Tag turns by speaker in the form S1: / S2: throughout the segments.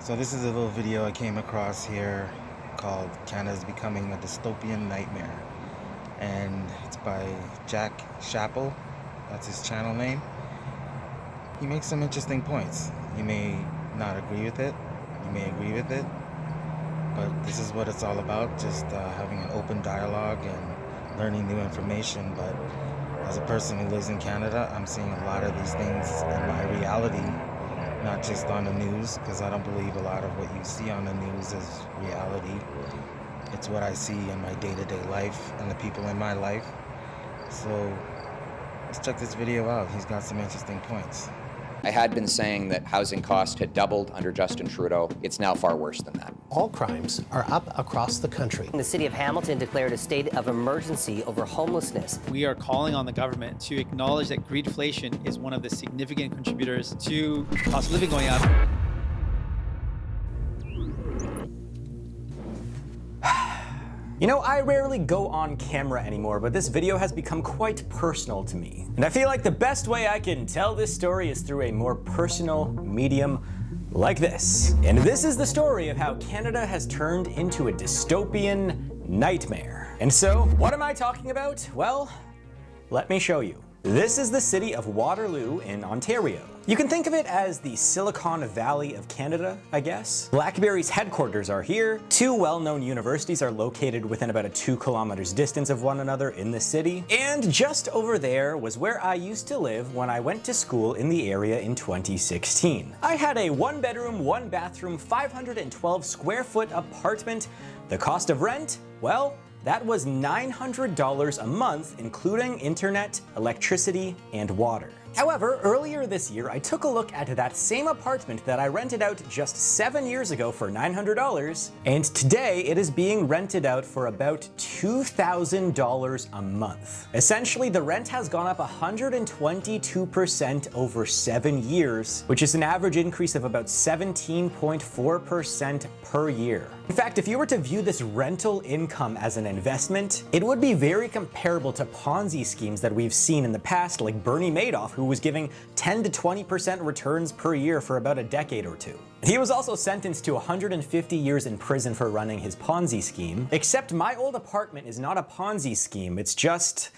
S1: So this is a little video I came across here called Canada's Becoming a Dystopian Nightmare. And it's by Jack Chappell. That's his channel name. He makes some interesting points. You may not agree with it. You may agree with it. But this is what it's all about. Just having an open dialogue and learning new information. But as a person who lives in Canada, I'm seeing a lot of these things in my reality, not just on the news, because I don't believe a lot of what you see on the news is reality. It's what I see in my day-to-day life and the people in my life. So let's check this video out. He's got some interesting points.
S2: I had been saying that housing costs had doubled under Justin Trudeau. It's now far worse than that.
S3: All crimes are up across the country.
S4: The city of Hamilton declared a state of emergency over homelessness.
S5: We are calling on the government to acknowledge that greedflation is one of the significant contributors to cost of living going up.
S6: You know, I rarely go on camera anymore, but this video has become quite personal to me. And I feel like the best way I can tell this story is through a more personal medium like this. And this is the story of how Canada has turned into a dystopian nightmare. And so, what am I talking about? Well, let me show you. This is the city of Waterloo in Ontario. You can think of it as the Silicon Valley of Canada, I guess. BlackBerry's headquarters are here. Two well-known universities are located within about a 2 kilometers distance of one another in the city. And just over there was where I used to live when I went to school in the area in 2016. I had a 1-bedroom, 1-bathroom, 512 square foot apartment. The cost of rent? Well, that was $900 a month, including internet, electricity, and water. However, earlier this year, I took a look at that same apartment that I rented out just 7 years ago for $900, and today it is being rented out for about $2,000 a month. Essentially, the rent has gone up 122% over 7 years, which is an average increase of about 17.4% per year. In fact, if you were to view this rental income as an investment, it would be very comparable to Ponzi schemes that we've seen in the past, like Bernie Madoff, who was giving 10 to 20% returns per year for about a decade or two. He was also sentenced to 150 years in prison for running his Ponzi scheme. Except my old apartment is not a Ponzi scheme, it's just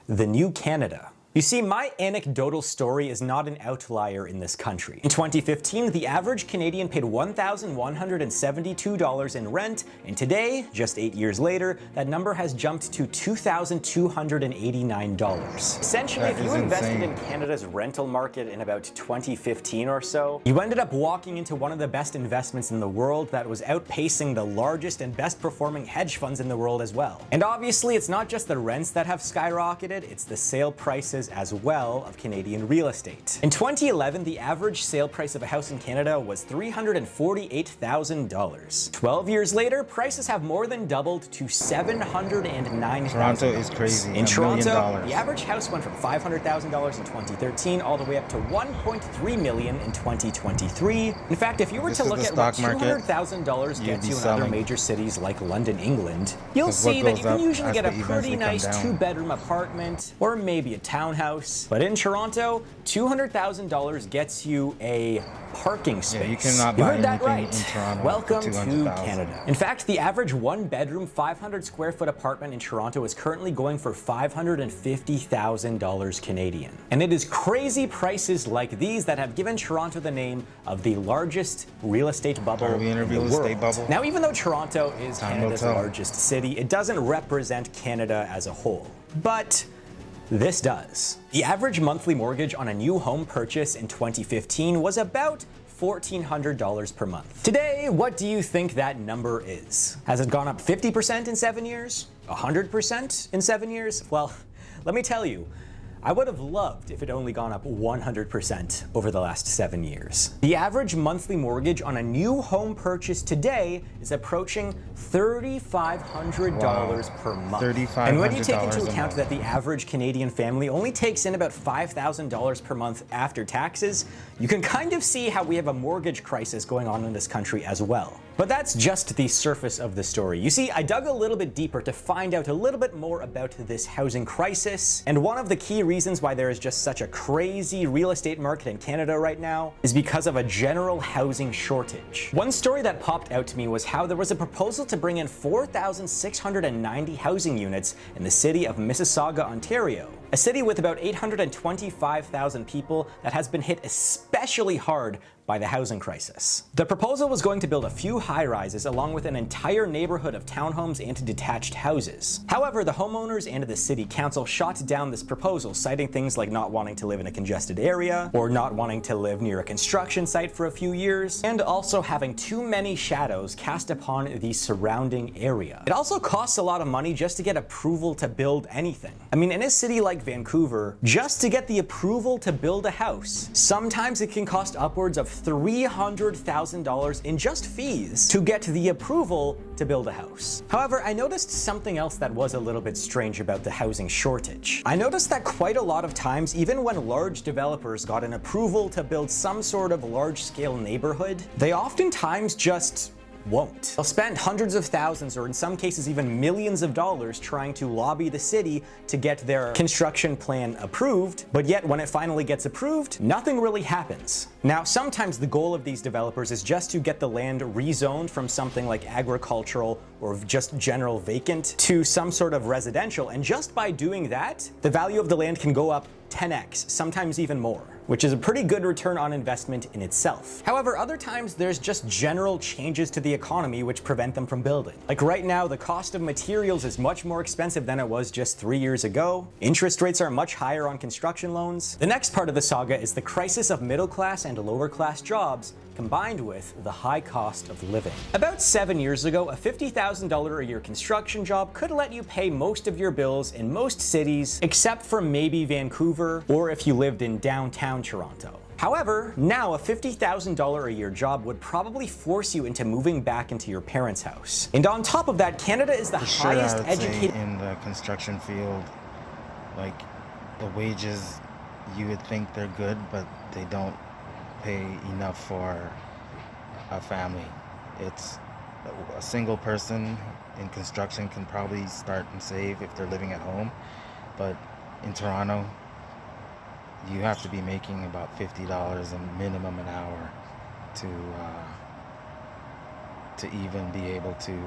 S6: the new Canada. You see, my anecdotal story is not an outlier in this country. In 2015, the average Canadian paid $1,172 in rent, and today, just 8 years later, that number has jumped to $2,289. Essentially, if you invested in Canada's rental market in about 2015 or so, you ended up walking into one of the best investments in the world that was outpacing the largest and best performing hedge funds in the world as well. And obviously, it's not just the rents that have skyrocketed, it's the sale prices as well of Canadian real estate. In 2011, the average sale price of a house in Canada was $348,000. 12 years later, prices have more than doubled to $709,000.
S1: Toronto is crazy.
S6: In Toronto, the average house went from $500,000 in 2013 all the way up to $1.3 million in 2023. In fact, if you were to look at what $200,000 gets you in other major cities like London, England, you'll see that you can usually get a pretty nice 2-bedroom apartment or maybe a townhouse. But in Toronto, $200,000 gets you a parking space.
S1: Yeah, you cannot buy anything in Toronto.
S6: Welcome to Canada. In fact, the average 1-bedroom, 500 square foot apartment in Toronto is currently going for $550,000 Canadian. And it is crazy prices like these that have given Toronto the name of the largest real estate bubble in the world. Now, even though Toronto is Canada's largest city, it doesn't represent Canada as a whole. But this does. The average monthly mortgage on a new home purchase in 2015 was about $1,400 per month. Today, what do you think that number is? Has it gone up 50% in 7 years? 100% in 7 years? Well, let me tell you, I would have loved if it only gone up 100% over the last 7 years. The average monthly mortgage on a new home purchase today is approaching $3,500 per month. And when you take into account that the average Canadian family only takes in about $5,000 per month after taxes, you can kind of see how we have a mortgage crisis going on in this country as well. But that's just the surface of the story. You see, I dug a little bit deeper to find out a little bit more about this housing crisis, and one of the key reasons reasons why there is just such a crazy real estate market in Canada right now is because of a general housing shortage. One story that popped out to me was how there was a proposal to bring in 4,690 housing units in the city of Mississauga, Ontario, a city with about 825,000 people that has been hit especially hard by the housing crisis. The proposal was going to build a few high-rises along with an entire neighborhood of townhomes and detached houses. However, the homeowners and the city council shot down this proposal, citing things like not wanting to live in a congested area, or not wanting to live near a construction site for a few years, and also having too many shadows cast upon the surrounding area. It also costs a lot of money just to get approval to build anything. I mean, in a city like Vancouver, just to get the approval to build a house, sometimes it can cost upwards of $300,000 in just fees to get the approval to build a house. However, I noticed something else that was a little bit strange about the housing shortage. I noticed that quite a lot of times, even when large developers got an approval to build some sort of large-scale neighborhood, they oftentimes just won't. They'll spend hundreds of thousands, or in some cases even millions of dollars, trying to lobby the city to get their construction plan approved, but yet when it finally gets approved, nothing really happens. Now, sometimes the goal of these developers is just to get the land rezoned from something like agricultural or just general vacant to some sort of residential, and just by doing that, the value of the land can go up 10x, sometimes even more, which is a pretty good return on investment in itself. However, other times there's just general changes to the economy which prevent them from building. Like right now, the cost of materials is much more expensive than it was just 3 years ago. Interest rates are much higher on construction loans. The next part of the saga is the crisis of middle class and lower class jobs combined with the high cost of living. About 7 years ago, a $50,000 a year construction job could let you pay most of your bills in most cities, except for maybe Vancouver, or if you lived in downtown Toronto. However, now a $50,000 a year job would probably force you into moving back into your parents' house. And on top of that, Canada is the highest educated
S1: in the construction field, like the wages, you would think they're good, but they don't pay enough for a family. It's a single person in construction can probably start and save if they're living at home, but in Toronto, you have to be making about $50 a minimum an hour to even be able to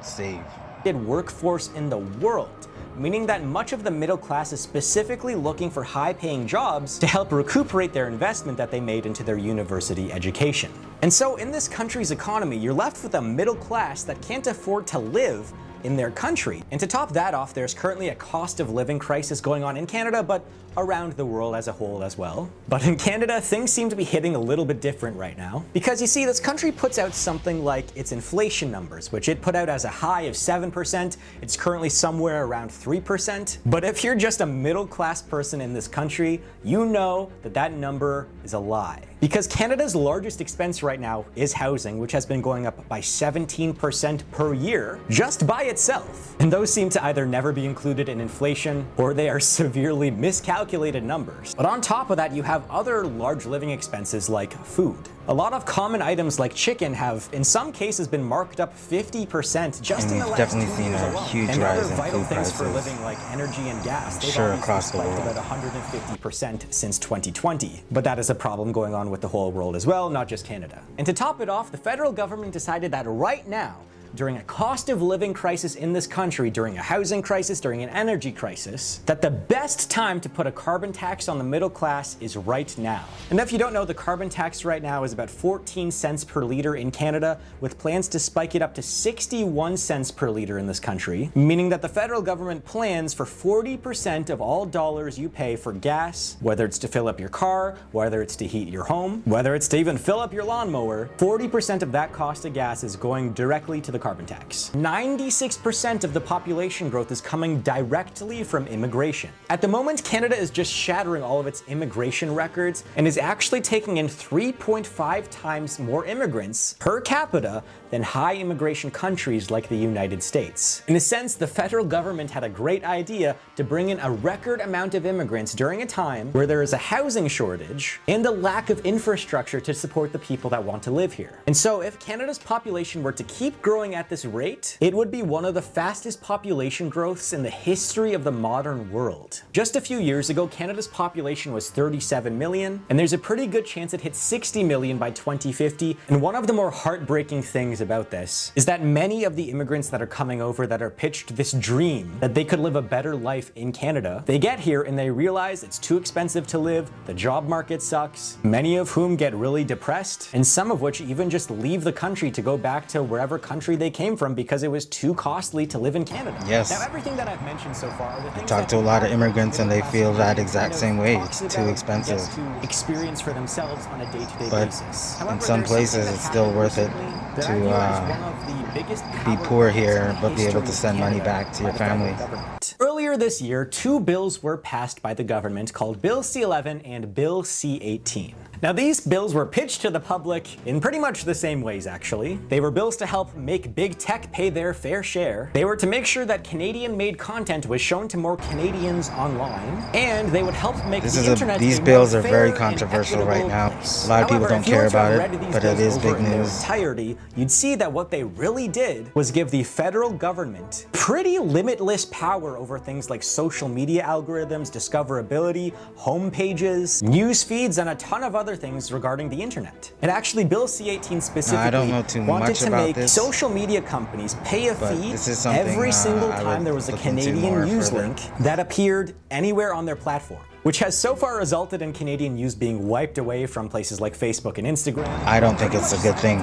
S1: save.
S6: Workforce in the world, meaning that much of the middle class is specifically looking for high-paying jobs to help recuperate their investment that they made into their university education. And so in this country's economy, you're left with a middle class that can't afford to live in their country. And to top that off, there's currently a cost of living crisis going on in Canada, but around the world as a whole as well. But in Canada, things seem to be hitting a little bit different right now. Because you see, this country puts out something like its inflation numbers, which it put out as a high of 7%. It's currently somewhere around 3%. But if you're just a middle-class person in this country, you know that that number is a lie. Because Canada's largest expense right now is housing, which has been going up by 17% per year just by itself. And those seem to either never be included in inflation, or they are severely miscalculated numbers. But on top of that, you have other large living expenses like food. A lot of common items like chicken have, in some cases, been marked up 50% just in the last 2 years alone.
S1: Definitely seen a huge
S6: and
S1: rise
S6: other
S1: in
S6: vital
S1: food
S6: things
S1: prices.
S6: for living like energy and gas, they've
S1: Sure,
S6: obviously
S1: across the
S6: spiked
S1: world.
S6: about 150% since 2020. But that is a problem going on with the whole world as well, not just Canada. And to top it off, the federal government decided that right now, during a cost of living crisis in this country, during a housing crisis, during an energy crisis, that the best time to put a carbon tax on the middle class is right now. And if you don't know, the carbon tax right now is about 14 cents per liter in Canada, with plans to spike it up to 61 cents per liter in this country, meaning that the federal government plans for 40% of all dollars you pay for gas, whether it's to fill up your car, whether it's to heat your home, whether it's to even fill up your lawnmower, 40% of that cost of gas is going directly to the carbon tax. 96% of the population growth is coming directly from immigration. At the moment, Canada is just shattering all of its immigration records and is actually taking in 3.5 times more immigrants per capita than high immigration countries like the United States. In a sense, the federal government had a great idea to bring in a record amount of immigrants during a time where there is a housing shortage and a lack of infrastructure to support the people that want to live here. And so if Canada's population were to keep growing growing at this rate, it would be one of the fastest population growths in the history of the modern world. Just a few years ago, Canada's population was 37 million, and there's a pretty good chance it hits 60 million by 2050. And one of the more heartbreaking things about this is that many of the immigrants that are coming over that are pitched this dream that they could live a better life in Canada, they get here and they realize it's too expensive to live, the job market sucks, many of whom get really depressed, and some of which even just leave the country to go back to wherever country they came from because it was too costly to live in Canada.
S1: Yes.
S6: Now, everything that I've mentioned so far, the things
S1: talked
S6: that
S1: to a lot of
S6: the
S1: immigrants and they
S6: government
S1: feel that
S6: constantly
S1: exact
S6: kind of
S1: same way.
S6: talks
S1: It's too
S6: about,
S1: expensive.
S6: gets to experience for themselves on a day-to-day
S1: But
S6: basis.
S1: in
S6: However,
S1: some
S6: there's
S1: places,
S6: something that
S1: it's still
S6: happened
S1: worth it
S6: recently that I
S1: to,
S6: view as one of the biggest
S1: be
S6: power
S1: poor
S6: grabs in
S1: here,
S6: the
S1: but be able
S6: history
S1: to
S6: of
S1: send money
S6: Canada
S1: back to your
S6: by the federal
S1: family.
S6: government. Earlier this year, two bills were passed by the government called Bill C-11 and Bill C-18. Now, these bills were pitched to the public in pretty much the same ways, actually. They were bills to help make big tech pay their fair share. They were to make sure that Canadian-made content was shown to more Canadians online, and they would help make the internet
S1: These
S6: a
S1: bills
S6: more
S1: are very
S6: fair
S1: controversial
S6: and
S1: right
S6: equitable
S1: now.
S6: place.
S1: A lot of people
S6: However,
S1: don't
S6: if you
S1: care
S6: were to
S1: about
S6: have
S1: it,
S6: read these
S1: but it
S6: bills
S1: is
S6: over
S1: big
S6: in their
S1: news.
S6: entirety, you'd see that what they really did was give the federal government pretty limitless power over things like social media algorithms, discoverability, home pages, news feeds, and a ton of other things regarding the internet. And actually, Bill C-18 specifically
S1: don't know too
S6: wanted
S1: much
S6: to
S1: about
S6: make
S1: this,
S6: social media companies pay a
S1: but
S6: fee
S1: this is something,
S6: every single
S1: I
S6: time
S1: would
S6: there was a
S1: look into
S6: Canadian
S1: more
S6: news
S1: further.
S6: link that appeared anywhere on their platform, which has so far resulted in Canadian news being wiped away from places like Facebook and Instagram.
S1: I don't think it's a good thing.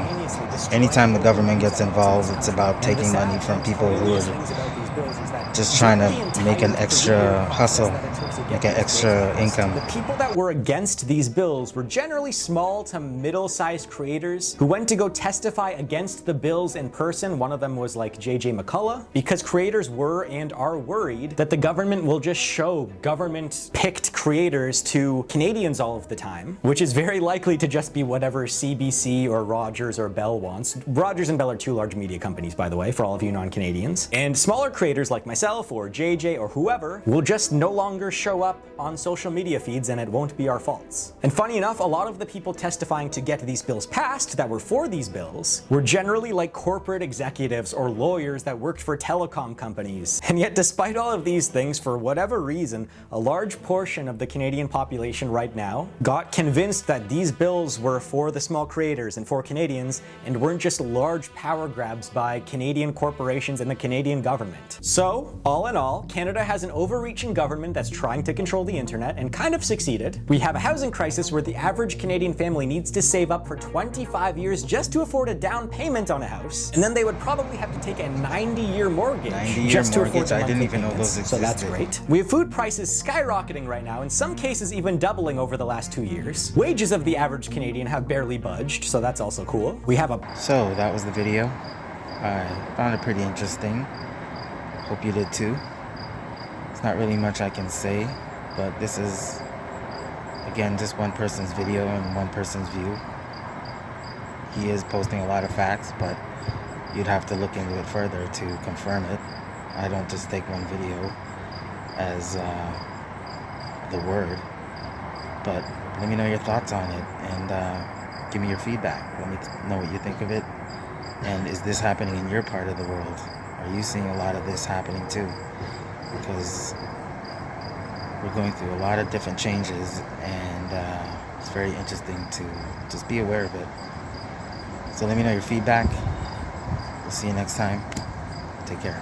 S1: Anytime the government gets involved, it's about taking money from people who are just trying to make an extra hustle, make an extra income.
S6: The people that were against these bills were generally small to middle-sized creators who went to go testify against the bills in person. One of them was like JJ McCullough, because creators were and are worried that the government will just show government-picked creators to Canadians all of the time, which is very likely to just be whatever CBC or Rogers or Bell wants. Rogers and Bell are two large media companies, by the way, for all of you non-Canadians. And smaller creators like myself or JJ or whoever will just no longer show up on social media feeds, and it won't be our faults. And funny enough, a lot of the people testifying to get these bills passed that were for these bills were generally like corporate executives or lawyers that worked for telecom companies. And yet, despite all of these things, for whatever reason, a large portion of the Canadian population right now got convinced that these bills were for the small creators and for Canadians and weren't just large power grabs by Canadian corporations and the Canadian government. So, all in all, Canada has an overreaching government that's trying to control the internet and kind of succeeded. We have a housing crisis where the average Canadian family needs to save up for 25 years just to afford a down payment on a house, and then they would probably have to take a 90-year mortgage
S1: 90-year
S6: just to afford
S1: mortgage?
S6: the
S1: I didn't
S6: monthly
S1: even know
S6: payments.
S1: those
S6: So that's
S1: existed.
S6: great. We have food prices skyrocketing right now, in some cases even doubling over the last 2 years. Wages of the average Canadian have barely budged, so that's also cool. We have a
S1: So that was the video. I found it pretty interesting. Hope you did too. It's not really much I can say, but this is, again, just one person's video and one person's view. He is posting a lot of facts, but you'd have to look into it further to confirm it. I don't just take one video as the word, but let me know your thoughts on it and give me your feedback. Let me know what you think of it. And is this happening in your part of the world? Are you seeing a lot of this happening too? Because we're going through a lot of different changes, and it's very interesting to just be aware of it. So let me know your feedback. We'll see you next time. Take care.